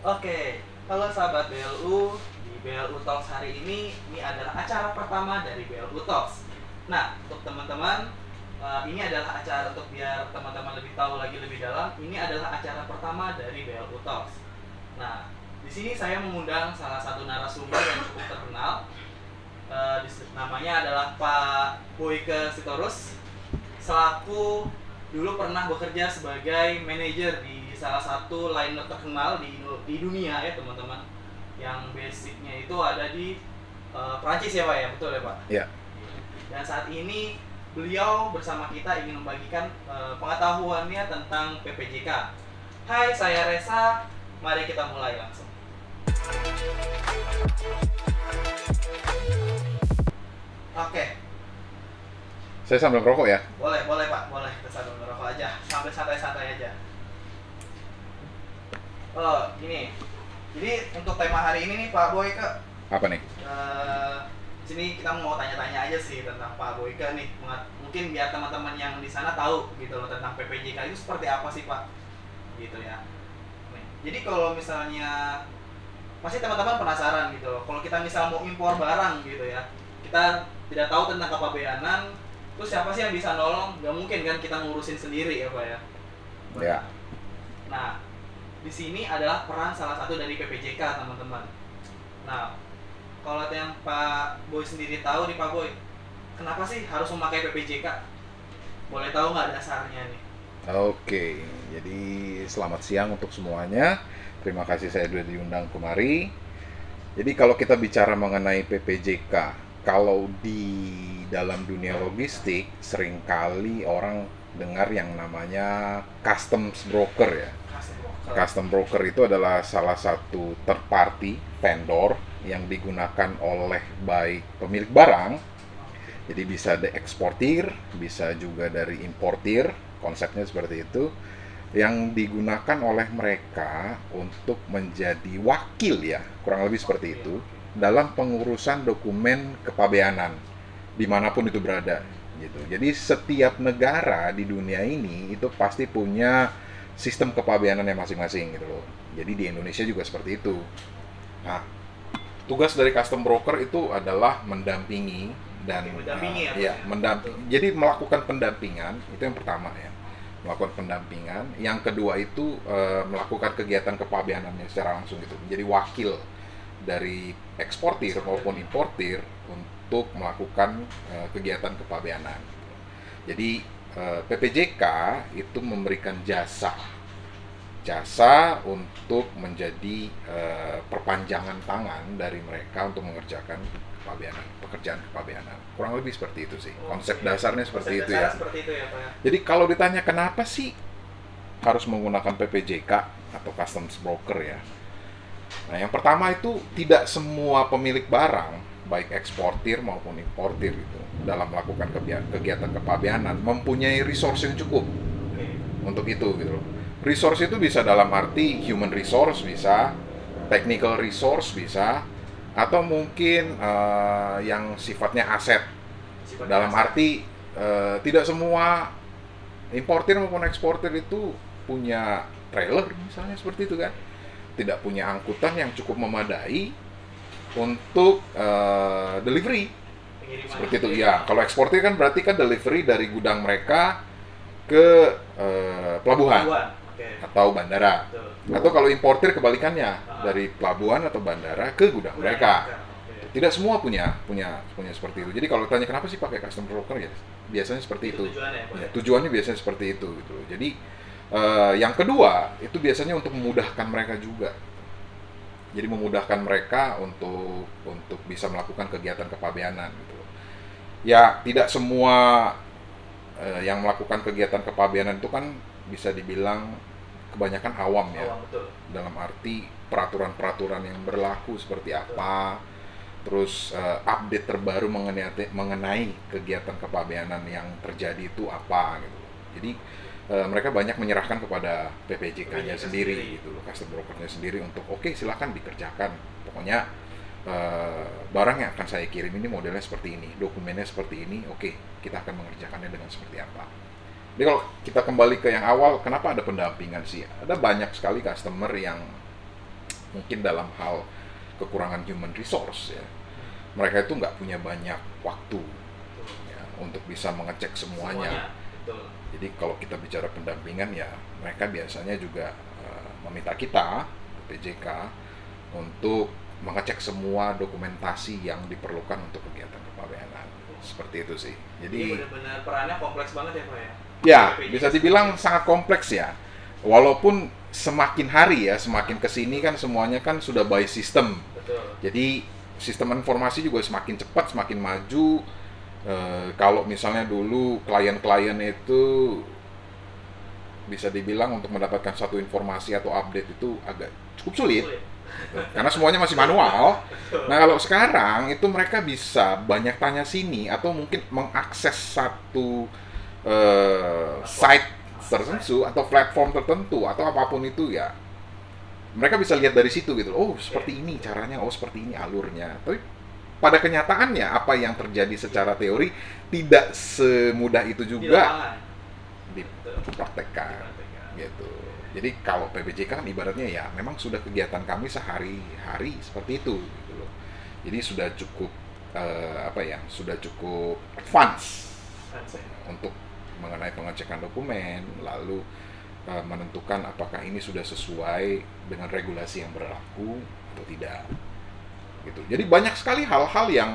Oke, halo sahabat BLU. Di BLU Talks hari ini adalah acara pertama dari BLU Talks. Nah, untuk teman-teman, ini adalah acara untuk biar teman-teman lebih tahu lagi lebih dalam. Ini adalah acara pertama dari BLU Talks. Nah, di sini saya mengundang salah satu narasumber yang cukup terkenal. Namanya adalah Pak Boyke Sitorus, selaku dulu pernah bekerja sebagai manajer di salah satu liner terkenal di dunia ya teman-teman, yang basicnya itu ada di Prancis ya Pak ya, betul ya Pak? Ya. Dan saat ini beliau bersama kita ingin membagikan pengetahuannya tentang PPJK. Hai, saya Resa, mari kita mulai langsung. Oke. Saya sambil ngerokok ya. Boleh Pak, boleh. Kita sambil ngerokok aja, sambil santai-santai aja. Oh, gini. Jadi untuk tema hari ini nih Pak Boyke, Apa nih? sini kita mau tanya-tanya aja sih tentang Pak Boyke nih. Mungkin biar teman-teman yang di sana tahu gitu loh tentang PPJK itu seperti apa sih Pak, gitu ya. Nih, jadi kalau misalnya pasti teman-teman penasaran gitu loh. Kalau kita misal mau impor barang gitu ya, kita tidak tahu tentang kepabeanan, terus siapa sih yang bisa nolong? Gak mungkin kan kita ngurusin sendiri ya Pak ya. Ya. Nah, di sini adalah peran salah satu dari PPJK teman-teman. Nah, kalau yang Pak Boy sendiri tahu nih Pak Boy, kenapa sih harus memakai PPJK? Boleh tahu nggak dasarnya nih? Oke, jadi selamat siang untuk semuanya. Terima kasih saya sudah diundang kemari. Jadi kalau kita bicara mengenai PPJK, kalau di dalam dunia logistik seringkali orang dengar yang namanya customs broker ya. Custom broker itu adalah salah satu third party vendor yang digunakan oleh baik pemilik barang, jadi bisa dari eksportir, bisa juga dari importir, konsepnya seperti itu, yang digunakan oleh mereka untuk menjadi wakil ya, kurang lebih seperti itu, dalam pengurusan dokumen kepabeanan dimanapun itu berada gitu. Jadi setiap negara di dunia ini itu pasti punya sistem kepabeanannya masing-masing gitu loh. Jadi di Indonesia juga seperti itu. Nah, tugas dari custom broker itu adalah mendampingi dan jadi melakukan pendampingan, itu yang pertama ya. Melakukan pendampingan. Yang kedua itu melakukan kegiatan kepabeanannya secara langsung gitu. Menjadi wakil dari eksportir maupun importir untuk melakukan kegiatan kepabeanan. Jadi PPJK itu memberikan jasa untuk menjadi perpanjangan tangan dari mereka untuk mengerjakan pekerjaan kepabeanan. Kurang lebih seperti itu sih. Konsep dasarnya seperti itu ya. Jadi kalau ditanya kenapa sih harus menggunakan PPJK atau customs broker ya. Nah, yang pertama itu tidak semua pemilik barang baik eksportir maupun importir itu dalam melakukan kegiatan kepabeanan mempunyai resource yang cukup untuk itu gitu loh. Resource itu bisa dalam arti human resource, bisa technical resource, bisa atau mungkin yang sifatnya aset. Dalam arti tidak semua importir maupun eksportir itu punya trailer misalnya seperti itu kan. Tidak punya angkutan yang cukup memadai untuk delivery seperti itu ya. Kalau eksportir kan berarti kan delivery dari gudang mereka ke pelabuhan atau bandara. Atau kalau importir kebalikannya, dari pelabuhan atau bandara ke gudang mereka. Tidak semua punya seperti itu. Jadi kalau tanya kenapa sih pakai custom broker ya, biasanya seperti itu. Tujuannya biasanya seperti itu gitu. Jadi yang kedua itu biasanya untuk memudahkan mereka juga. Jadi memudahkan mereka untuk bisa melakukan kegiatan kepabeanan gitu. Ya, tidak semua yang melakukan kegiatan kepabeanan itu kan bisa dibilang kebanyakan awam ya. Dalam arti peraturan-peraturan yang berlaku seperti apa, terus update terbaru mengenai kegiatan kepabeanan yang terjadi itu apa gitu. Jadi mereka banyak menyerahkan kepada PPJK-nya sendiri gitu loh, custom broker-nya sendiri untuk oke, silakan dikerjakan. Pokoknya barang yang akan saya kirim ini modelnya seperti ini, dokumennya seperti ini, oke, kita akan mengerjakannya dengan seperti apa. Jadi kalau kita kembali ke yang awal, kenapa ada pendampingan sih? Ada banyak sekali customer yang mungkin dalam hal kekurangan human resource ya, mereka itu nggak punya banyak waktu ya, untuk bisa mengecek semuanya. Jadi kalau kita bicara pendampingan ya, mereka biasanya juga meminta kita PJK untuk mengecek semua dokumentasi yang diperlukan untuk kegiatan kepabeanan. Seperti itu sih. Jadi benar-benar perannya kompleks banget ya Pak ya? Ya, bisa dibilang sangat kompleks ya. Walaupun semakin hari ya, semakin kesini kan semuanya kan sudah by system. Betul. Jadi sistem informasi juga semakin cepat, semakin maju. Kalau misalnya dulu klien-klien itu bisa dibilang untuk mendapatkan satu informasi atau update itu agak cukup sulit. Gitu. Karena semuanya masih manual. Nah kalau sekarang itu mereka bisa banyak tanya sini atau mungkin mengakses satu site tertentu atau platform tertentu atau apapun itu ya, mereka bisa lihat dari situ gitu. Oh seperti ini caranya, oh seperti ini alurnya. Tapi pada kenyataannya apa yang terjadi secara teori tidak semudah itu juga dipraktekkan gitu. Jadi kalau PPJK kan ibaratnya ya memang sudah kegiatan kami sehari-hari seperti itu gitu loh. Jadi sudah cukup sudah cukup advance untuk mengenai pengecekan dokumen, lalu menentukan apakah ini sudah sesuai dengan regulasi yang berlaku atau tidak gitu. Jadi banyak sekali hal-hal yang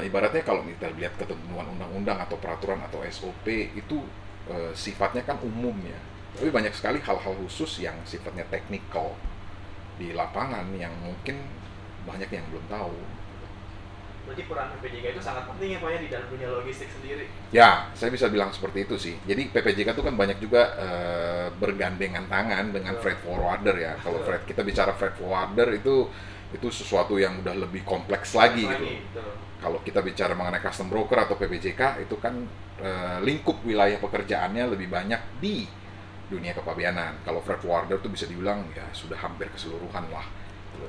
ibaratnya kalau kita lihat ketentuan undang-undang atau peraturan atau SOP itu sifatnya kan umum ya, tapi banyak sekali hal-hal khusus yang sifatnya teknikal di lapangan yang mungkin banyak yang belum tahu. Berarti peran PPJK itu sangat penting ya Pak ya di dalam dunia logistik sendiri? Ya, saya bisa bilang seperti itu sih. Jadi PPJK itu kan banyak juga bergandengan tangan dengan freight forwarder ya. Kalau kita bicara freight forwarder itu sesuatu yang udah lebih kompleks lagi gitu. Kalau kita bicara mengenai custom broker atau PPJK itu kan lingkup wilayah pekerjaannya lebih banyak di dunia kepabeanan. Kalau freight forwarder itu bisa dibilang ya sudah hampir keseluruhan lah.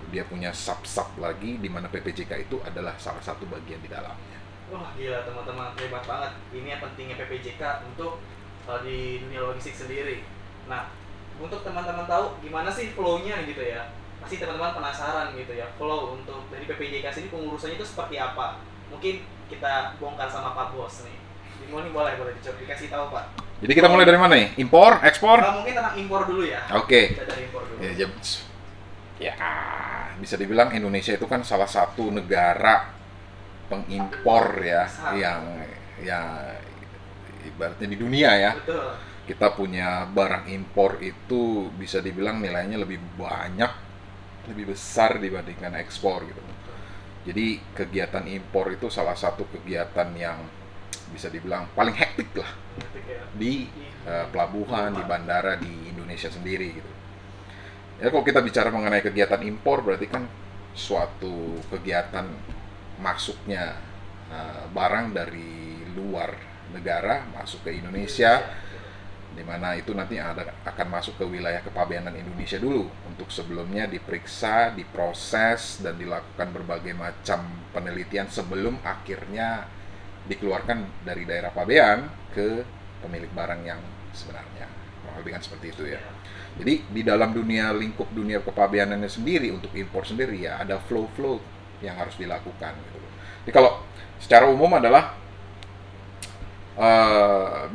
Dia punya sub-sub lagi di mana PPJK itu adalah salah satu bagian di dalamnya. Wah gila teman-teman, hebat banget. Ini yang pentingnya PPJK untuk di dunia logistik sendiri. Nah, untuk teman-teman tahu gimana sih flow-nya gitu ya. Pasti teman-teman penasaran gitu ya, flow untuk dari PPJK sendiri pengurusannya itu seperti apa. Mungkin kita bongkar sama Pak Bos nih. Dimulai boleh dicoba dikasih tahu Pak. Jadi kita mulai dari mana nih? Impor, ekspor? Mungkin tentang impor dulu ya. Oke. Kita dari impor dulu. Ya, bisa dibilang Indonesia itu kan salah satu negara pengimpor ya, yang ibaratnya di dunia ya. Betul. Kita punya barang impor itu bisa dibilang nilainya lebih banyak, lebih besar dibandingkan ekspor gitu. Jadi kegiatan impor itu salah satu kegiatan yang bisa dibilang paling hektik lah di pelabuhan, di bandara di Indonesia sendiri gitu. Ya kalau kita bicara mengenai kegiatan impor berarti kan suatu kegiatan masuknya barang dari luar negara masuk ke Indonesia, di mana itu nanti akan masuk ke wilayah kepabeanan Indonesia dulu untuk sebelumnya diperiksa, diproses dan dilakukan berbagai macam penelitian sebelum akhirnya dikeluarkan dari daerah pabean ke pemilik barang yang sebenarnya. Kurang lebih kan seperti itu ya. Jadi di dalam lingkup dunia kepabeanannya sendiri untuk impor sendiri ya ada flow-flow yang harus dilakukan gitu. Jadi kalau secara umum adalah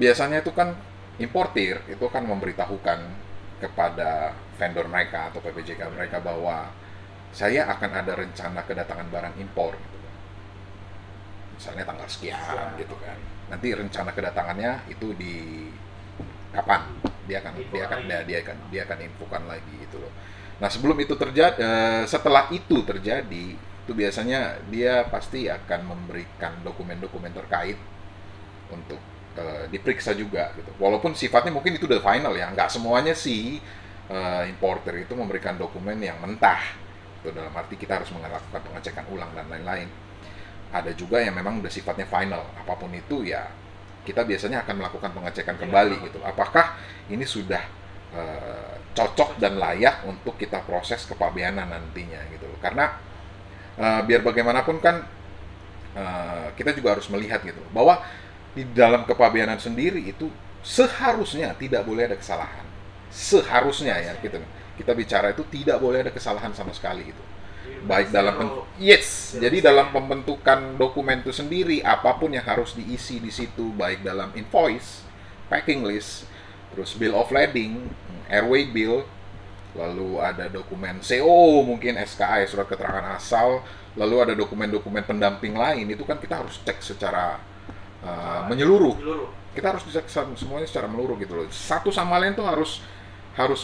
biasanya itu kan importir itu kan memberitahukan kepada vendor mereka atau PPJK mereka bahwa saya akan ada rencana kedatangan barang impor gitu. Misalnya tanggal sekian gitu kan. Nanti rencana kedatangannya itu di kapan dia akan infokan lagi gitu loh. Nah sebelum itu terjadi, setelah itu terjadi, itu biasanya dia pasti akan memberikan dokumen-dokumen terkait untuk diperiksa juga gitu. Walaupun sifatnya mungkin itu udah final ya, nggak semuanya sih importer itu memberikan dokumen yang mentah. Itu dalam arti kita harus melakukan pengecekan ulang dan lain-lain. Ada juga yang memang udah sifatnya final, apapun itu ya. Kita biasanya akan melakukan pengecekan kembali gitu. Apakah ini sudah cocok dan layak untuk kita proses kepabeanan nantinya gitu. Karena biar bagaimanapun kan kita juga harus melihat gitu bahwa di dalam kepabeanan sendiri itu seharusnya tidak boleh ada kesalahan. Seharusnya ya gitu. kita bicara itu tidak boleh ada kesalahan sama sekali itu. Baik dalam jadi dalam pembentukan dokumen itu sendiri, apapun yang harus diisi di situ, baik dalam invoice, packing list, terus bill of lading, airway bill, lalu ada dokumen CO, mungkin SKA, surat keterangan asal, lalu ada dokumen-dokumen pendamping lain, itu kan kita harus cek secara menyeluruh. Kita harus cek semuanya secara menyeluruh gitu loh. Satu sama lain tuh harus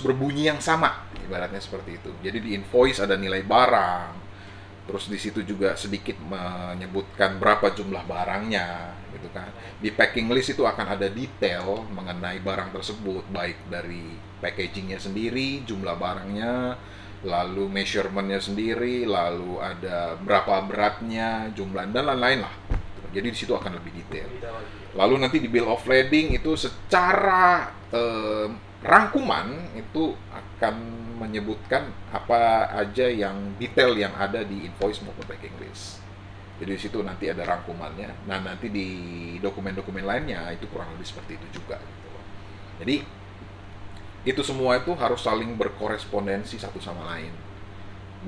berbunyi yang sama, ibaratnya seperti itu. Jadi di invoice ada nilai barang, terus di situ juga sedikit menyebutkan berapa jumlah barangnya, gitu kan. Di packing list itu akan ada detail mengenai barang tersebut, baik dari packagingnya sendiri, jumlah barangnya, lalu measurementnya sendiri, lalu ada berapa beratnya, jumlah dan lain-lain lah. Jadi di situ akan lebih detail. Lalu nanti di bill of lading itu secara rangkuman itu akan menyebutkan apa aja yang detail yang ada di invoice maupun packing list. Jadi di situ nanti ada rangkumannya. Nah, nanti di dokumen-dokumen lainnya itu kurang lebih seperti itu juga gitu loh. Jadi itu semua itu harus saling berkorespondensi satu sama lain.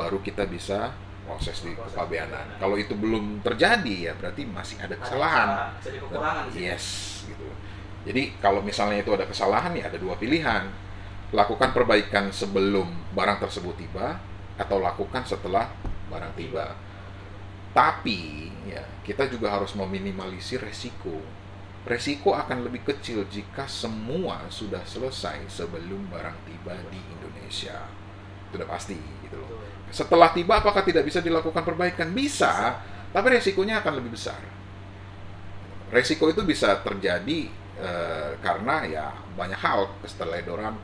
Baru kita bisa proses di kepabeanan. Kalau itu belum terjadi ya berarti masih ada kesalahan. Jadi kekurangan sih. Yes, gitu. Jadi kalau misalnya itu ada kesalahan ya ada dua pilihan. Lakukan perbaikan sebelum barang tersebut tiba atau lakukan setelah barang tiba. Tapi ya kita juga harus meminimalisir resiko. Resiko akan lebih kecil jika semua sudah selesai sebelum barang tiba di Indonesia. Itu udah pasti gitu loh. Setelah tiba apakah tidak bisa dilakukan perbaikan? Bisa, tapi resikonya akan lebih besar. Resiko itu bisa terjadi karena ya banyak hal, keteledoran,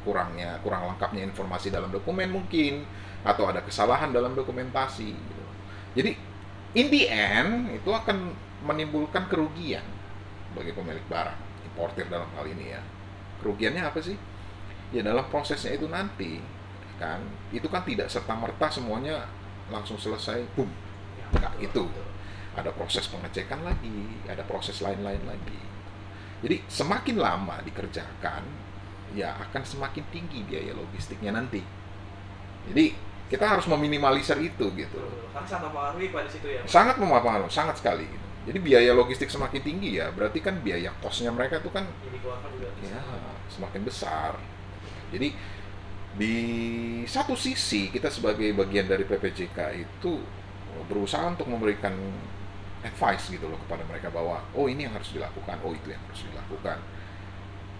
kurang lengkapnya informasi dalam dokumen mungkin, atau ada kesalahan dalam dokumentasi gitu. Jadi in the end itu akan menimbulkan kerugian bagi pemilik barang, importir dalam hal ini ya. Kerugiannya apa sih? Ya dalam prosesnya itu nanti kan, itu kan tidak serta-merta semuanya langsung selesai, boom. Enggak itu. Ada proses pengecekan lagi, ada proses lain-lain lagi. Jadi semakin lama dikerjakan, ya akan semakin tinggi biaya logistiknya nanti. Jadi kita harus meminimalisir itu gitu. Kan sangat mempengaruhi pada situ ya. Sangat mempengaruhi, sangat sekali. Gitu. Jadi biaya logistik semakin tinggi ya, berarti kan biaya kosnya mereka itu kan ya semakin besar. Jadi di satu sisi kita sebagai bagian dari PPJK itu berusaha untuk memberikan advice gitu loh kepada mereka bahwa oh ini yang harus dilakukan, oh itu yang harus dilakukan.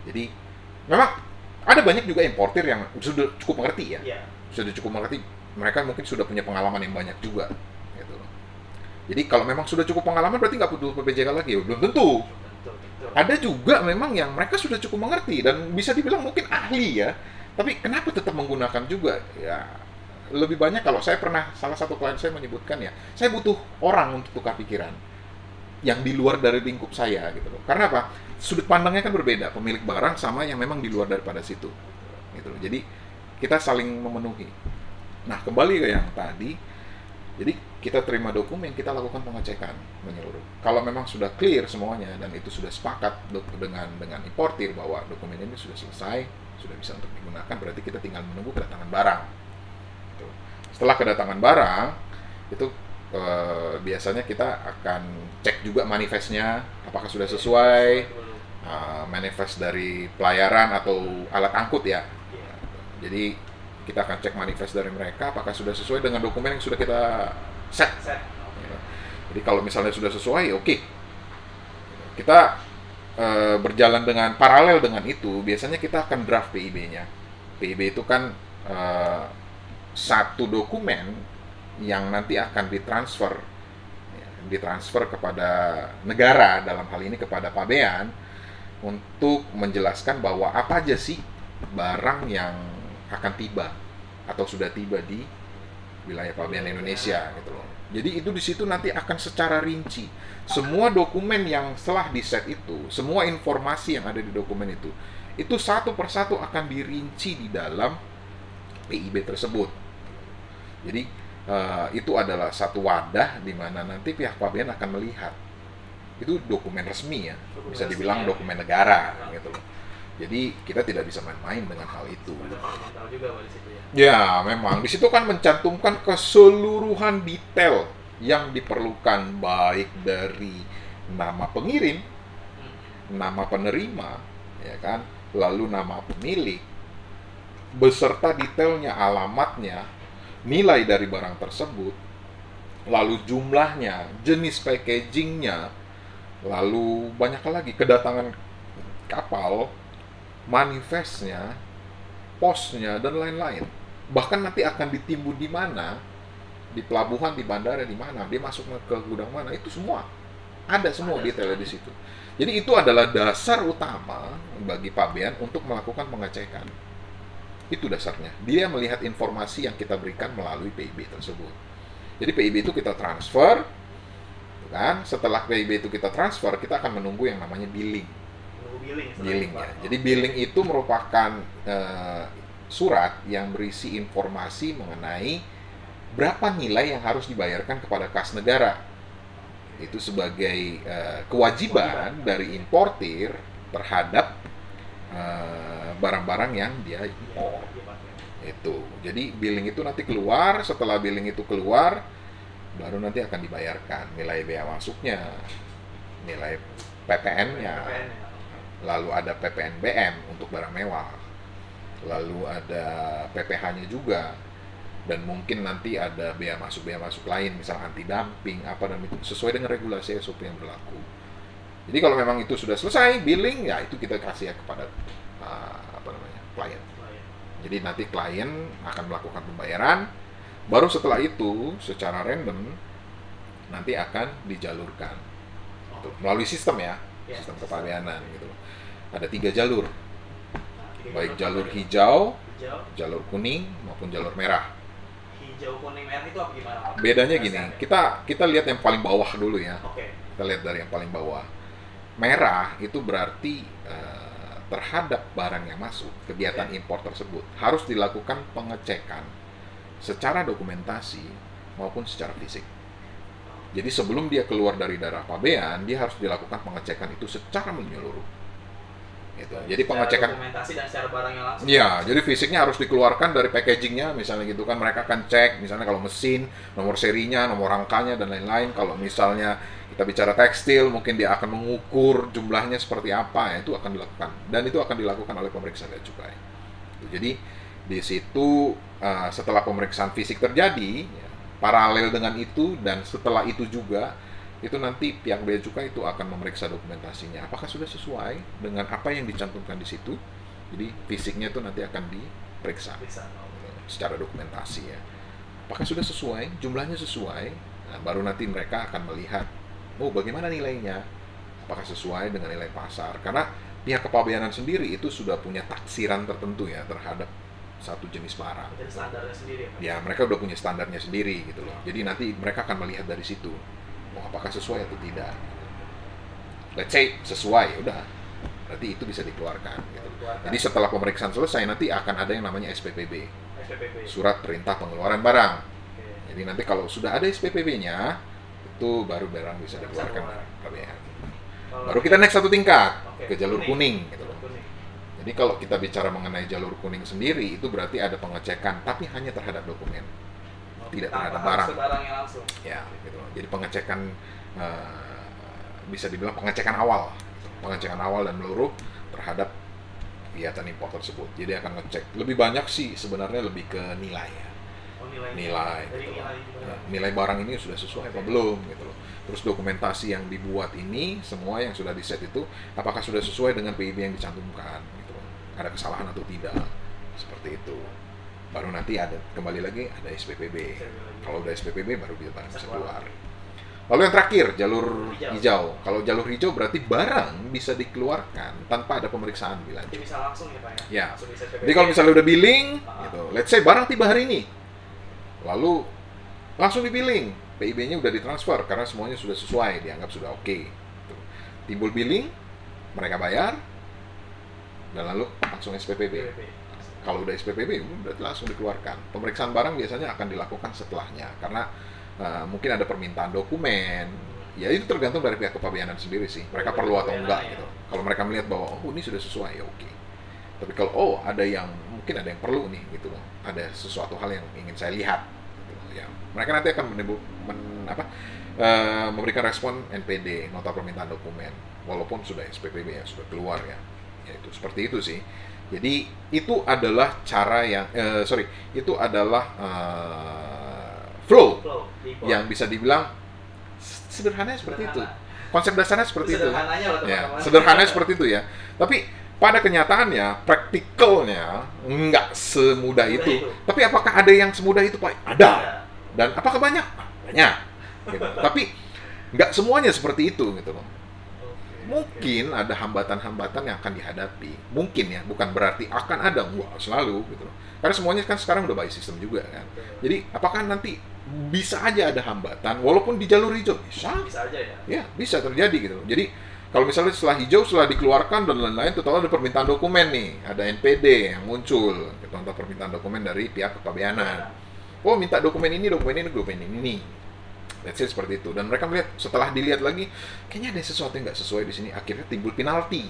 Jadi memang ada banyak juga importir yang sudah cukup mengerti ya. Sudah cukup mengerti, mereka mungkin sudah punya pengalaman yang banyak juga gitu loh. Jadi kalau memang sudah cukup pengalaman berarti nggak butuh PPJK lagi, belum tentu. Ada juga memang yang mereka sudah cukup mengerti dan bisa dibilang mungkin ahli ya, tapi kenapa tetap menggunakan juga ya. Lebih banyak kalau saya pernah, salah satu klien saya menyebutkan ya, saya butuh orang untuk tukar pikiran yang di luar dari lingkup saya gitu loh. Karena apa? Sudut pandangnya kan berbeda, pemilik barang sama yang memang di luar daripada situ gitu loh. Jadi kita saling memenuhi. Nah, kembali ke yang tadi, jadi kita terima dokumen, kita lakukan pengecekan menyeluruh. Kalau memang sudah clear semuanya dan itu sudah sepakat dengan importir bahwa dokumen ini sudah selesai, sudah bisa untuk digunakan, berarti kita tinggal menunggu kedatangan barang. Setelah kedatangan barang itu biasanya kita akan cek juga manifestnya apakah sudah sesuai, manifest dari pelayaran atau alat angkut ya. Jadi kita akan cek manifest dari mereka apakah sudah sesuai dengan dokumen yang sudah kita set. Jadi kalau misalnya sudah sesuai, oke. Kita berjalan dengan paralel dengan itu, biasanya kita akan draft PIB-nya. PIB itu kan satu dokumen yang nanti akan ditransfer kepada negara, dalam hal ini kepada Pabean, untuk menjelaskan bahwa apa aja sih barang yang akan tiba atau sudah tiba di wilayah Pabean Indonesia gitu loh. Jadi itu di situ nanti akan secara rinci semua dokumen yang setelah di set itu, semua informasi yang ada di dokumen itu satu persatu akan dirinci di dalam PIB tersebut. Jadi itu adalah satu wadah di mana nanti pihak Pabean akan melihat itu dokumen resmi ya, bisa dibilang dokumen negara gitu loh. Jadi kita tidak bisa main-main dengan hal itu. Mental juga di situ ya. Ya, memang di situ kan mencantumkan keseluruhan detail yang diperlukan, baik dari nama pengirim, nama penerima, ya kan, lalu nama pemilik, beserta detailnya, alamatnya, nilai dari barang tersebut, lalu jumlahnya, jenis packagingnya, lalu banyak lagi, kedatangan kapal, manifestnya, posnya, dan lain-lain. Bahkan nanti akan ditimbun di mana, di pelabuhan, di bandara, di mana, dia masuk ke gudang mana, itu semua ada semua detailnya di situ. Jadi itu adalah dasar utama bagi pabean untuk melakukan pengecekan. Itu dasarnya. Dia melihat informasi yang kita berikan melalui PIB tersebut. Jadi PIB itu kita transfer, kan? Setelah PIB itu kita transfer, kita akan menunggu yang namanya billing. Billing ya. Jadi billing itu merupakan surat yang berisi informasi mengenai berapa nilai yang harus dibayarkan kepada kas negara. Itu sebagai kewajiban dari importir terhadap barang-barang yang dia impor. Itu. Jadi billing itu nanti keluar, setelah billing itu keluar, baru nanti akan dibayarkan nilai bea masuknya, nilai PPN-nya. Lalu ada PPNBM untuk barang mewah, lalu ada PPH-nya juga, dan mungkin nanti ada bea masuk lain, misal anti dumping apa, dan itu sesuai dengan regulasi SOP yang berlaku. Jadi kalau memang itu sudah selesai billing, ya itu kita kasih ya kepada klien. Jadi nanti klien akan melakukan pembayaran, baru setelah itu secara random nanti akan dijalurkan melalui sistem ya, sistem kepabeanan gitu. Ada 3 jalur, baik jalur hijau, jalur kuning maupun jalur merah. Hijau, kuning, merah itu apa gimana? Bedanya gini, kita lihat yang paling bawah dulu ya. Kita lihat dari yang paling bawah. Merah itu berarti terhadap barang yang masuk, kegiatan impor tersebut harus dilakukan pengecekan secara dokumentasi maupun secara fisik. Jadi sebelum dia keluar dari daerah pabean, dia harus dilakukan pengecekan itu secara menyeluruh. Gitu. Jadi pengecekan dokumentasi dan secara barangnya langsung. Ya, jadi fisiknya harus dikeluarkan dari packagingnya, misalnya gitu kan, mereka akan cek, misalnya kalau mesin, nomor serinya, nomor rangkanya dan lain-lain. Kalau misalnya kita bicara tekstil, mungkin dia akan mengukur jumlahnya seperti apa, ya, itu akan dilakukan, dan itu akan dilakukan oleh pemeriksa bea cukai. Jadi di situ setelah pemeriksaan fisik terjadi, ya, paralel dengan itu dan setelah itu juga, itu nanti pihak bea cukai itu akan memeriksa dokumentasinya, apakah sudah sesuai dengan apa yang dicantumkan di situ. Jadi fisiknya itu nanti akan diperiksa secara dokumentasi ya, apakah sudah sesuai, jumlahnya sesuai. Nah, baru nanti mereka akan melihat, oh bagaimana nilainya, apakah sesuai dengan nilai pasar, karena pihak kepabeanan sendiri itu sudah punya taksiran tertentu ya terhadap satu jenis barang. Jadi standarnya sendiri ya, mereka udah punya standarnya sendiri gitu loh. Jadi nanti mereka akan melihat dari situ, apakah sesuai atau tidak. Let's say sesuai, udah, berarti itu bisa dikeluarkan gitu. Jadi setelah pemeriksaan selesai, nanti akan ada yang namanya SPPB, surat perintah pengeluaran barang. Jadi nanti kalau sudah ada SPPB-nya, itu baru barang bisa dikeluarkan pabean. Baru kita naik satu tingkat ke jalur kuning gitu loh. Jadi kalau kita bicara mengenai jalur kuning sendiri, itu berarti ada pengecekan, tapi hanya terhadap dokumen, tidak terhadap barang. Ya, gitu. Jadi pengecekan bisa dibilang pengecekan awal dan meluruh terhadap kegiatan impor tersebut. Jadi akan ngecek lebih banyak sih sebenarnya, lebih ke nilai ya. Nilai gitu loh. Nilai barang ini sudah sesuai apa belum gitu loh. Terus dokumentasi yang dibuat ini, semua yang sudah di set itu, apakah sudah sesuai dengan PIB yang dicantumkan gitu loh. Ada kesalahan atau tidak, seperti itu. Baru nanti ada, kembali lagi ada SPPB. Kalau udah SPPB baru dia barang bisa keluar. Lalu yang terakhir, jalur hijau. Kalau jalur hijau berarti barang bisa dikeluarkan tanpa ada pemeriksaan lebih lanjut. Bisa langsung ya Pak ya? Jadi kalau misalnya udah billing, gitu, let's say barang tiba hari ini, lalu langsung di billing, PIB-nya udah ditransfer karena semuanya sudah sesuai, dianggap sudah oke. Timbul billing, mereka bayar, dan lalu langsung SPPB. Kalau udah SPPB, berarti langsung dikeluarkan. Pemeriksaan barang biasanya akan dilakukan setelahnya, karena mungkin ada permintaan dokumen. Ya itu tergantung dari pihak kepabeanan sendiri sih. Mereka perlu atau enggak gitu. Kalau mereka melihat bahwa oh ini sudah sesuai, ya oke. Tapi kalau ada yang mungkin ada yang perlu nih gitu loh, ada sesuatu hal yang ingin saya lihat gitu loh, ya mereka nanti akan memberikan respon NPD, nota permintaan dokumen, walaupun sudah SPPB ya, sudah keluar ya. Ya itu seperti itu sih. Jadi itu adalah cara yang itu adalah flow yang bisa dibilang sederhana seperti itu. Konsep dasarnya seperti itu. Ya, sederhananya seperti itu ya. Tapi pada kenyataannya, praktikalnya nggak semudah itu. Tapi apakah ada yang semudah itu, Pak? Ada. Dan apakah banyak? Banyak. Gitu. Tapi nggak semuanya seperti itu gitu loh. Mungkin ada hambatan-hambatan yang akan dihadapi. Mungkin ya, bukan berarti akan ada, selalu gitu loh. Karena semuanya kan sekarang udah by system juga kan. Jadi apakah nanti bisa aja ada hambatan walaupun di jalur hijau? Bisa aja ya. Ya, bisa terjadi gitu loh. Jadi kalau misalnya setelah hijau, setelah dikeluarkan dan lain-lain, total ada permintaan dokumen nih, ada NPD yang muncul, contoh permintaan dokumen dari pihak kepabeanan. Oh, minta dokumen ini. Let's say seperti itu. Dan mereka melihat, setelah dilihat lagi, kayaknya ada sesuatu yang nggak sesuai di sini. Akhirnya timbul penalti.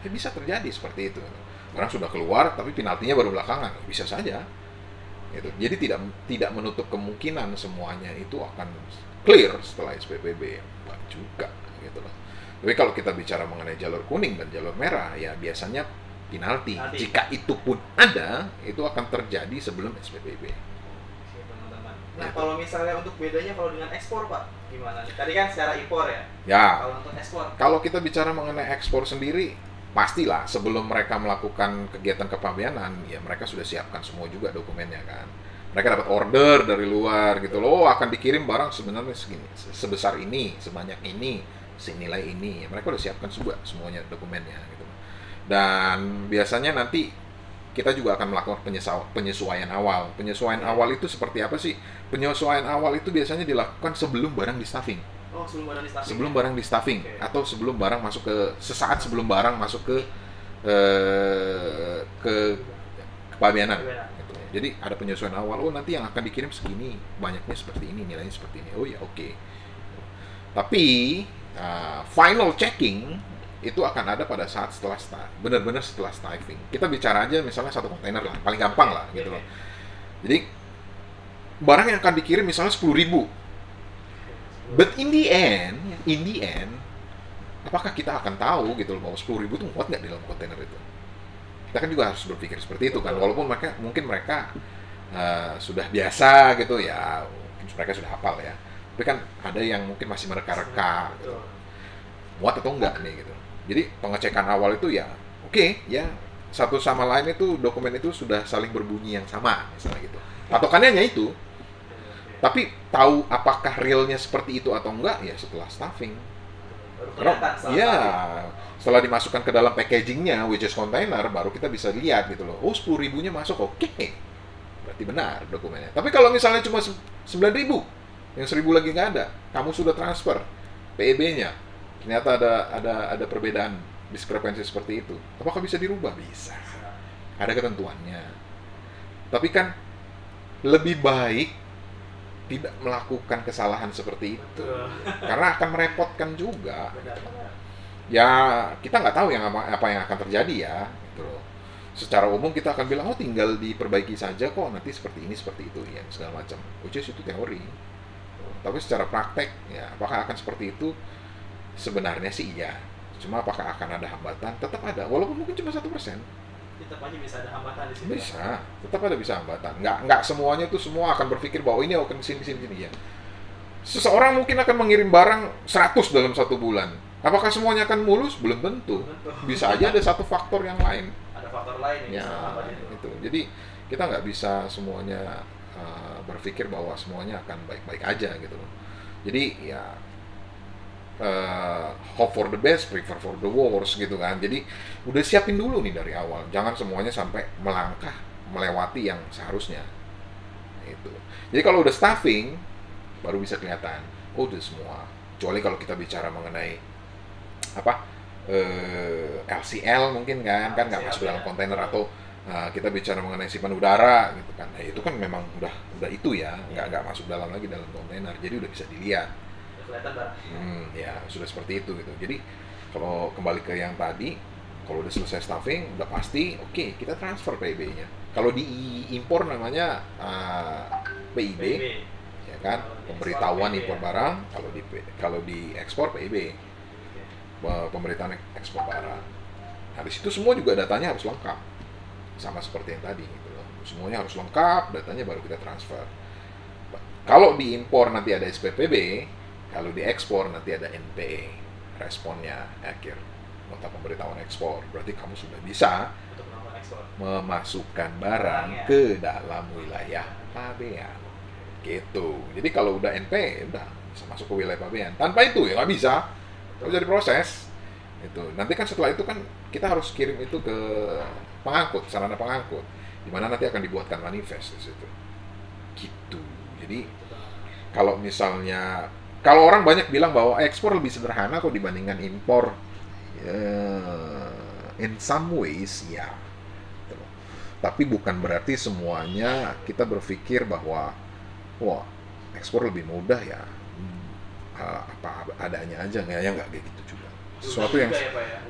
Ya, bisa terjadi seperti itu. Orang sudah keluar, tapi penaltinya baru belakangan. Bisa saja. Gitu. Jadi tidak menutup kemungkinan semuanya itu akan clear setelah SPPB. Enggak juga. Gitu loh. Tapi kalau kita bicara mengenai jalur kuning dan jalur merah, ya biasanya penalti. Jika itu pun ada, itu akan terjadi sebelum SPPB. Nah, kalau misalnya untuk bedanya kalau dengan ekspor, Pak, gimana? Tadi kan secara impor ya? Ya. Kalau untuk ekspor? Kalau kita bicara mengenai ekspor sendiri, pastilah sebelum mereka melakukan kegiatan kepabeanan, ya mereka sudah siapkan semua juga dokumennya kan. Mereka dapat order dari luar gitu loh, akan dikirim barang sebenarnya segini, sebesar ini, sebanyak ini, senilai ini. Ya, mereka udah siapkan juga semuanya dokumennya gitu. Dan biasanya nanti kita juga akan melakukan penyesuaian awal. Penyesuaian awal itu seperti apa sih? Penyesuaian awal itu biasanya dilakukan sebelum barang di stuffing. Oh, sebelum barang di stuffing. Sebelum barang di stuffing, atau sebelum barang masuk sesaat sebelum barang masuk ke kepabeanan. Gitu. Jadi ada penyesuaian awal. Oh, nanti yang akan dikirim segini, banyaknya seperti ini, nilainya seperti ini. Oh ya, oke. Tapi final checking itu akan ada pada saat benar-benar setelah stuffing. Kita bicara aja misalnya satu kontainer lah, paling gampang lah gitu loh. Jadi barang yang akan dikirim misalnya 10.000. But in the end, apakah kita akan tahu gitu loh bahwa 10.000 itu muat nggak di dalam kontainer itu? Kita kan juga harus berpikir seperti itu kan. Walaupun mungkin mereka sudah biasa gitu ya, mungkin mereka sudah hafal ya. Tapi kan ada yang mungkin masih mereka-reka gitu. Muat atau enggak nih gitu. Jadi pengecekan awal itu ya oke, ya satu sama lain itu dokumen itu sudah saling berbunyi yang sama misalnya gitu. Patokannya hanya itu. Tapi tahu apakah realnya seperti itu atau enggak ya setelah stuffing. Setelah dimasukkan ke dalam packagingnya, which is container, baru kita bisa lihat gitu loh. Oh, 10.000-nya masuk, oke. Berarti benar dokumennya. Tapi kalau misalnya cuma 9.000, yang 1.000 lagi nggak ada, kamu sudah transfer PEB-nya, ternyata ada perbedaan diskrepensi seperti itu. Apakah bisa dirubah? Bisa. Ada ketentuannya. Tapi kan lebih baik tidak melakukan kesalahan seperti itu. Karena akan merepotkan juga. Ya, kita nggak tahu apa yang akan terjadi ya. Gitu. Secara umum kita akan bilang, oh tinggal diperbaiki saja kok, nanti seperti ini, seperti itu, ya segala macam. Which is itu teori. Tapi secara praktek, ya apakah akan seperti itu? Sebenarnya sih iya. Cuma apakah akan ada hambatan? Tetap ada. Walaupun mungkin cuma 1%. Tetap aja bisa ada hambatan di sini. Bisa. Tetap ada bisa hambatan. Nggak semuanya itu semua akan berpikir bahwa ini akan sini ya. Seseorang mungkin akan mengirim barang 100 dalam 1 bulan. Apakah semuanya akan mulus? Belum tentu. Bisa aja ada satu faktor yang lain. Ada faktor lain yang itu. Jadi kita nggak bisa semuanya berpikir bahwa semuanya akan baik-baik aja gitu loh. Jadi ya hope for the best, prefer for the worst gitu kan. Jadi udah siapin dulu nih dari awal. Jangan semuanya sampai melewati yang seharusnya. Itu. Jadi kalau udah stuffing baru bisa kelihatan. Oh, udah semua. Kecuali kalau kita bicara mengenai LCL mungkin kan nggak masuk dalam kontainer, atau kita bicara mengenai simpan udara gitu kan. Nah, itu kan memang udah itu ya, nggak masuk dalam kontainer. Jadi udah bisa dilihat. Kelihatan barang. Ya sudah seperti itu gitu. Jadi kalau kembali ke yang tadi, Kalau udah selesai staffing, udah pasti, oke, kita transfer PIB-nya. Kalau di impor namanya PIB, ya kan, pemberitahuan impor barang. Kalau di ekspor PIB, pemberitaan ekspor barang. Nah di situ semua juga datanya harus lengkap, sama seperti yang tadi gitu loh. Semuanya harus lengkap, datanya baru kita transfer. Kalau di impor nanti ada SPPB, kalau di ekspor nanti ada NPE, responnya akhir, nota pemberitahuan ekspor. Berarti kamu sudah bisa memasukkan barang ke dalam wilayah pabean, gitu. Jadi kalau udah NPE, udah bisa masuk ke wilayah pabean. Tanpa itu ya nggak bisa, nggak bisa diproses. Itu nanti kan setelah itu kan kita harus kirim itu ke pengangkut, sarana pengangkut, di mana nanti akan dibuatkan manifest di situ. Gitu. Jadi kalau misalnya orang banyak bilang bahwa ekspor lebih sederhana kok dibandingkan impor, in some ways ya. Tapi bukan berarti semuanya kita berpikir bahwa wah ekspor lebih mudah ya, apa adanya aja, nggak kayak gitu juga. Sesuatu yang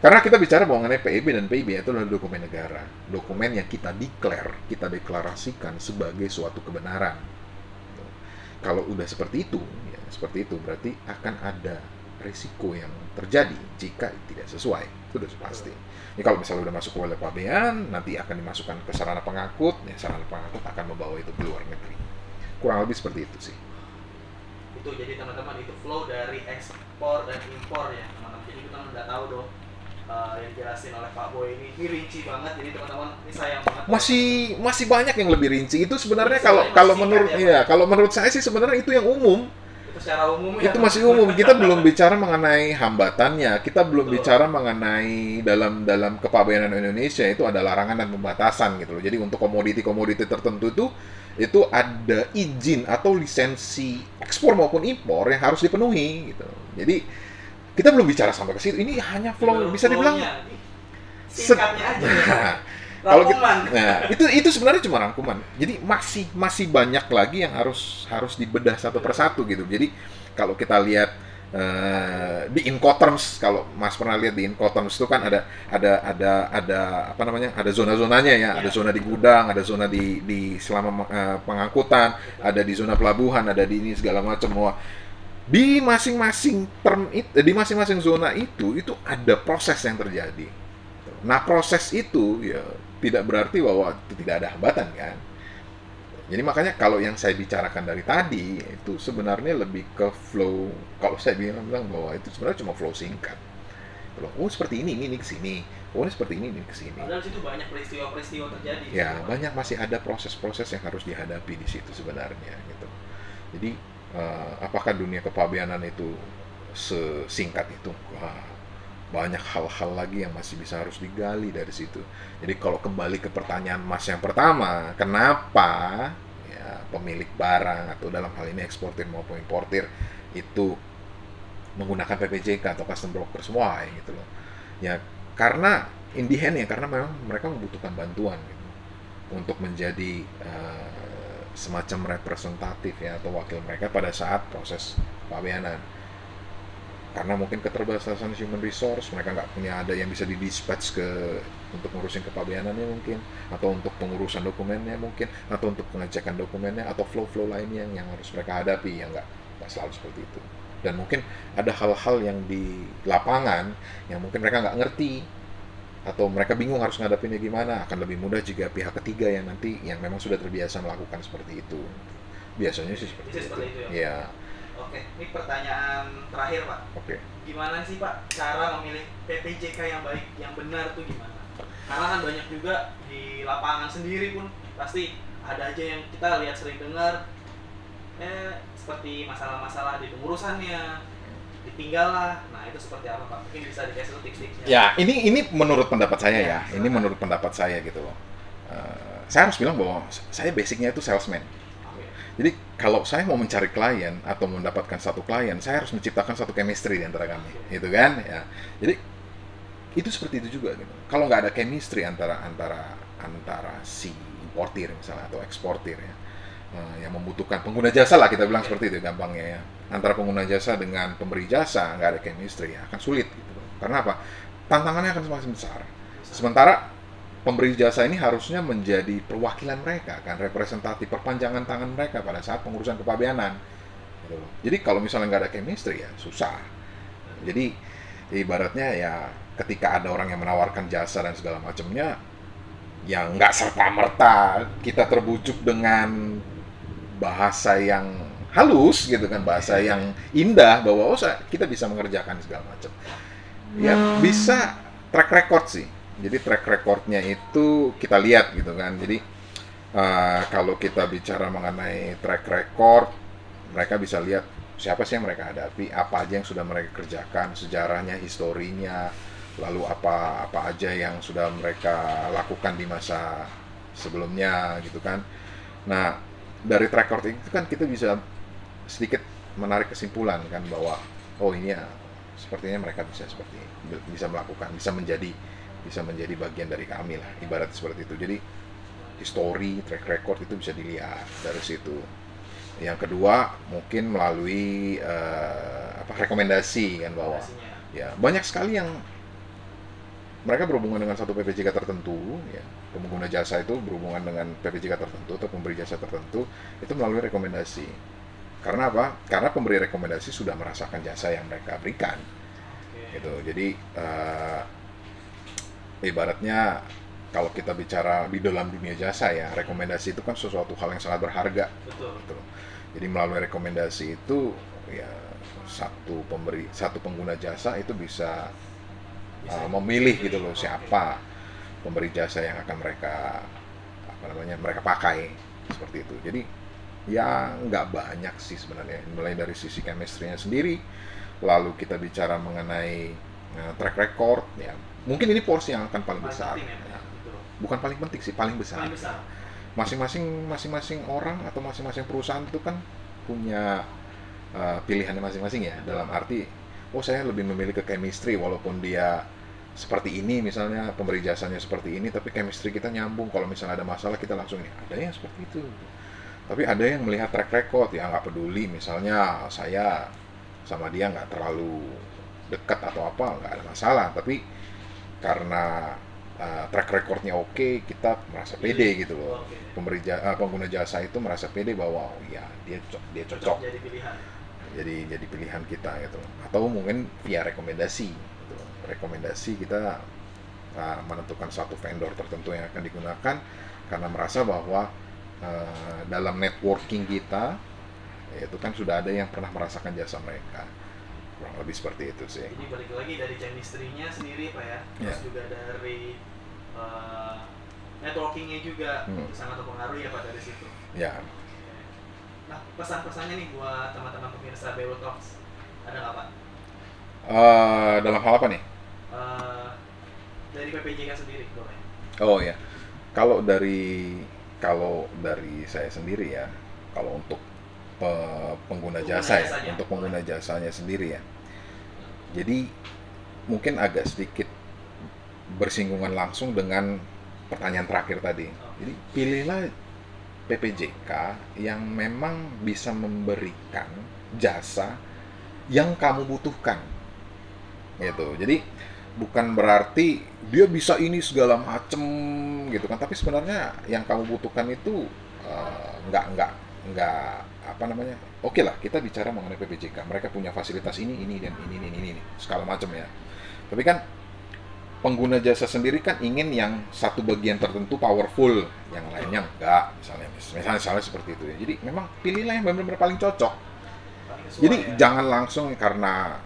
karena kita bicara mengenai PIB dan PIB itu adalah dokumen negara, dokumen yang kita deklarasikan sebagai suatu kebenaran. Kalau udah seperti itu, ya seperti itu berarti akan ada risiko yang terjadi jika tidak sesuai, itu udah pasti. Ini kalau misalnya udah masuk ke wilayah pabean, nanti akan dimasukkan ke sarana pengangkut, ya sarana pengangkut akan membawa itu ke luar negeri. Kurang lebih seperti itu sih. Itu jadi teman-teman itu flow dari ekspor dan impor ya teman-teman. Jadi kita udah tahu dong yang jelasin oleh Pak Boy ini rinci banget. Jadi teman-teman ini sayang banget. Masih banyak yang lebih rinci. Itu sebenarnya kalau menurut kalau menurut saya sih sebenarnya itu yang umum. Secara umum itu masih umum. Kita belum bicara mengenai hambatannya, kita belum bicara mengenai dalam kepabeanan Indonesia itu ada larangan dan pembatasan gitu loh. Jadi untuk komoditi tertentu itu ada izin atau lisensi ekspor maupun impor yang harus dipenuhi gitu. Jadi kita belum bicara sampai ke situ. Ini hanya flow, bisa dibilang singkatnya aja. Kalau itu sebenarnya cuma rangkuman. Jadi masih banyak lagi yang harus dibedah satu persatu gitu. Jadi kalau kita lihat di Incoterms, kalau Mas pernah lihat di Incoterms itu kan ada apa namanya? Ada zona-zonanya ya. Ada zona di gudang, ada zona di selama pengangkutan, ada di zona pelabuhan, ada di ini segala macam. Di masing-masing di masing-masing zona itu ada proses yang terjadi. Nah, proses itu ya tidak berarti bahwa tidak ada hambatan kan. Jadi makanya kalau yang saya bicarakan dari tadi itu sebenarnya lebih ke flow. Kalau saya bilang bahwa itu sebenarnya cuma flow singkat. Oh seperti ini ke sini. Oh ini seperti ini ke sini. Padahal situ banyak peristiwa-peristiwa terjadi. Ya, banyak masih ada proses-proses yang harus dihadapi di situ sebenarnya gitu. Jadi apakah dunia kepabeanan itu sesingkat itu? Banyak hal-hal lagi yang masih bisa harus digali dari situ. Jadi kalau kembali ke pertanyaan Mas yang pertama, kenapa ya pemilik barang atau dalam hal ini eksportir maupun importir itu menggunakan PPJK atau custom broker semua ya gitu loh. Ya karena in the end ya karena memang mereka membutuhkan bantuan gitu, untuk menjadi semacam representatif ya atau wakil mereka pada saat proses pabeanan. Karena mungkin keterbatasan human resource, mereka nggak punya ada yang bisa di-dispatch untuk ngurusin kepabeanannya mungkin, atau untuk pengurusan dokumennya mungkin, atau untuk pengecekan dokumennya, atau flow-flow lainnya yang harus mereka hadapi, yang nggak selalu seperti itu. Dan mungkin ada hal-hal yang di lapangan yang mungkin mereka nggak ngerti, atau mereka bingung harus ngadapinnya gimana. Akan lebih mudah jika pihak ketiga yang memang sudah terbiasa melakukan seperti itu. Biasanya sih seperti itu. Ya. Oke, ini pertanyaan terakhir Pak. Oke. Gimana sih Pak cara memilih PPJK yang baik, yang benar tuh gimana? Karena kan banyak juga di lapangan sendiri pun pasti ada aja yang kita lihat sering dengar seperti masalah-masalah di pengurusannya, ditinggal lah. Nah itu seperti apa Pak? Mungkin bisa dikasih tips-tipsnya. Ya, ini menurut pendapat saya ya. Ini menurut pendapat saya gitu loh. Saya harus bilang bahwa saya basicnya itu salesman. Jadi kalau saya mau mencari klien atau mendapatkan satu klien, saya harus menciptakan satu chemistry di antara kami, gitu kan? Ya. Jadi itu seperti itu juga. Gitu. Kalau nggak ada chemistry antara si importir misalnya atau eksportir ya, yang membutuhkan pengguna jasa lah kita bilang seperti itu gampangnya ya. Antara pengguna jasa dengan pemberi jasa nggak ada chemistry ya, akan sulit gitu. Karena apa? Tantangannya akan semakin besar. Sementara pemberi jasa ini harusnya menjadi perwakilan mereka kan, representatif, perpanjangan tangan mereka pada saat pengurusan kepabeanan. Gitu. Jadi kalau misalnya nggak ada chemistry ya susah. Jadi ibaratnya ya ketika ada orang yang menawarkan jasa dan segala macamnya, yang nggak serta-merta kita terbujuk dengan bahasa yang halus gitu kan, bahasa yang indah bahwa kita bisa mengerjakan segala macam. Ya bisa track record sih. Jadi track recordnya itu kita lihat gitu kan. Jadi kalau kita bicara mengenai track record, mereka bisa lihat siapa sih yang mereka hadapi, apa aja yang sudah mereka kerjakan, sejarahnya, historinya, lalu apa aja yang sudah mereka lakukan di masa sebelumnya gitu kan. Nah dari track record itu kan kita bisa sedikit menarik kesimpulan kan bahwa oh ini ya sepertinya mereka bisa melakukan, bisa menjadi bagian dari kami lah, ibarat seperti itu. Jadi history, track record itu bisa dilihat dari situ. Yang kedua mungkin melalui rekomendasi kan, bahwa ya banyak sekali yang mereka berhubungan dengan satu PPJK tertentu ya, pengguna jasa itu berhubungan dengan PPJK tertentu atau pemberi jasa tertentu itu melalui rekomendasi. Karena apa? Karena pemberi rekomendasi sudah merasakan jasa yang mereka berikan gitu. Jadi ibaratnya kalau kita bicara di dalam dunia jasa ya, rekomendasi itu kan sesuatu hal yang sangat berharga. Betul. Gitu. Jadi melalui rekomendasi itu ya satu pengguna jasa itu bisa memilih gitu loh siapa pemberi jasa yang akan mereka pakai seperti itu. Jadi ya nggak banyak sih sebenarnya, mulai dari sisi chemistry-nya sendiri, lalu kita bicara mengenai track record ya, mungkin ini porsi yang akan paling besar ya. Bukan paling penting sih, paling besar. Masing-masing orang atau masing-masing perusahaan itu kan punya pilihannya masing-masing ya, dalam arti saya lebih memilih ke chemistry walaupun dia seperti ini, misalnya pemberi jasanya seperti ini tapi chemistry kita nyambung, kalau misalnya ada masalah kita langsung ini. Ada yang seperti itu, tapi ada yang melihat track record ya, nggak peduli misalnya saya sama dia nggak terlalu dekat atau apa, nggak ada masalah, tapi karena track recordnya oke, kita merasa pede gitu loh. Pengguna jasa itu merasa pede bahwa ya dia cocok jadi pilihan kita gitu. Atau mungkin via rekomendasi gitu. Rekomendasi kita menentukan satu vendor tertentu yang akan digunakan karena merasa bahwa dalam networking kita itu kan sudah ada yang pernah merasakan jasa mereka. Kurang lebih seperti itu sih. Jadi balik lagi dari chemistry-nya sendiri Pak ya, terus juga dari networking-nya juga sangat terpengaruh ya Pak dari situ. Ya. Nah, pesan-pesannya nih buat teman-teman pemirsa BU Talks ada nggak Pak? Dalam hal apa nih? Dari PPJK sendiri boleh. Oh ya, kalau dari saya sendiri ya, kalau untuk pengguna jasa ya, untuk pengguna jasanya sendiri ya. Jadi mungkin agak sedikit bersinggungan langsung dengan pertanyaan terakhir tadi. Jadi pilihlah PPJK yang memang bisa memberikan jasa yang kamu butuhkan. Gitu. Jadi bukan berarti dia bisa ini segala macem gitu kan, tapi sebenarnya yang kamu butuhkan itu nggak apa namanya, oke lah kita bicara mengenai PPJK, mereka punya fasilitas ini dan ini segala macam ya, tapi kan pengguna jasa sendiri kan ingin yang satu bagian tertentu powerful, yang lainnya enggak, misalnya seperti itu ya. Jadi memang pilihlah yang benar-benar paling cocok. Jadi ya, jangan langsung karena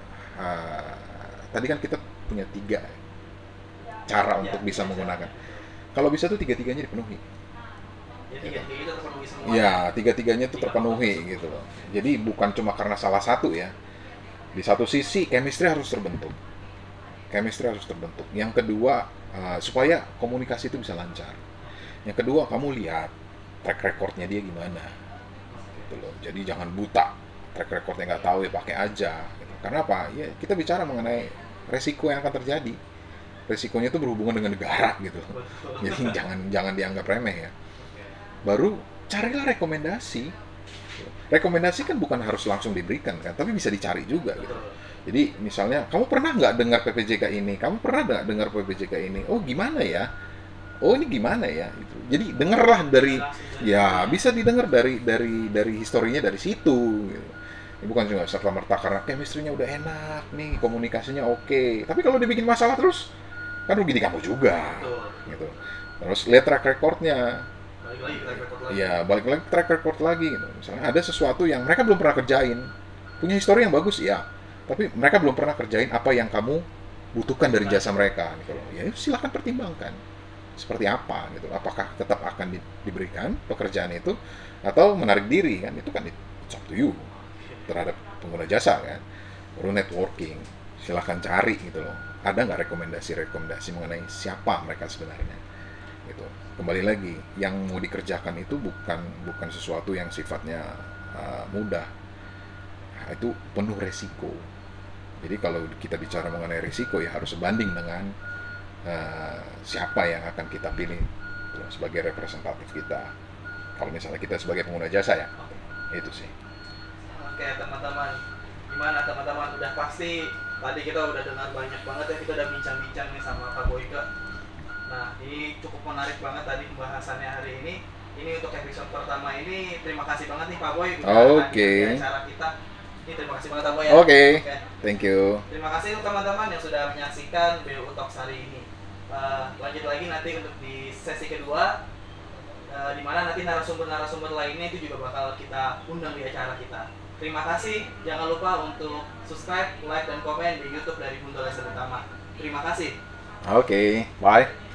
tadi kan kita punya 3 cara untuk bisa menggunakan. Kalau bisa tuh 3-tiganya dipenuhi. Ya, 3-tiganya itu terpenuhi gitu loh. Jadi bukan cuma karena salah satu ya. Di satu sisi chemistry harus terbentuk. Yang kedua, supaya komunikasi itu bisa lancar. Yang kedua, kamu lihat track recordnya dia gimana. Gitu loh. Jadi jangan buta. Track recordnya nggak tahu ya pakai aja. Gitu. Karena apa? Ya kita bicara mengenai resiko yang akan terjadi. Resikonya itu berhubungan dengan negara gitu. Jadi jangan dianggap remeh ya. Baru carilah rekomendasi. Rekomendasi kan bukan harus langsung diberikan kan, tapi bisa dicari juga gitu. Jadi misalnya, kamu pernah nggak dengar PPJK ini? Kamu pernah nggak dengar PPJK ini? Oh gimana ya? Oh ini gimana ya? Gitu. Jadi dengarlah dari, ya bisa didengar dari historinya dari situ. Gitu. Ini bukan cuma serta merta karena chemistry-nya udah enak nih, komunikasinya oke. Tapi kalau dibikin masalah terus, kan rugi di kamu juga. Gitu. Terus lihat track record-nya. Balik lagi track record lagi. Gitu. Misalnya ada sesuatu yang mereka belum pernah kerjain, punya histori yang bagus, ya. Tapi mereka belum pernah kerjain apa yang kamu butuhkan dari jasa mereka, gitu loh. Ya silahkan pertimbangkan seperti apa, gitu. Apakah tetap akan diberikan pekerjaan itu atau menarik diri, kan? Itu kan it's up to you terhadap pengguna jasa, kan. Perlu networking, silahkan cari, gitu loh. Ada nggak rekomendasi mengenai siapa mereka sebenarnya, gitu. Kembali lagi, yang mau dikerjakan itu bukan sesuatu yang sifatnya mudah. Itu penuh resiko. Jadi kalau kita bicara mengenai risiko, ya harus sebanding dengan siapa yang akan kita pilih sebagai representatif kita. Kalau misalnya kita sebagai pengguna jasa, ya itu sih. Oke teman-teman, gimana teman-teman? Udah pasti tadi kita udah dengar banyak banget ya, kita udah bincang-bincang nih sama Pak Boyke. Nah ini cukup menarik banget tadi pembahasannya hari ini. Ini untuk episode pertama ini, terima kasih banget nih Pak Boy udah hadir di acara kita. Ini terima kasih banget Boy ya. Oke. Thank you. Terima kasih untuk teman-teman yang sudah menyaksikan BLU Talks hari ini. Lanjut lagi nanti untuk di sesi kedua, di mana nanti narasumber lainnya itu juga bakal kita undang di acara kita. Terima kasih. Jangan lupa untuk subscribe, like, dan komen di YouTube dari Buntu Lesson Utama. Terima kasih. Oke, bye.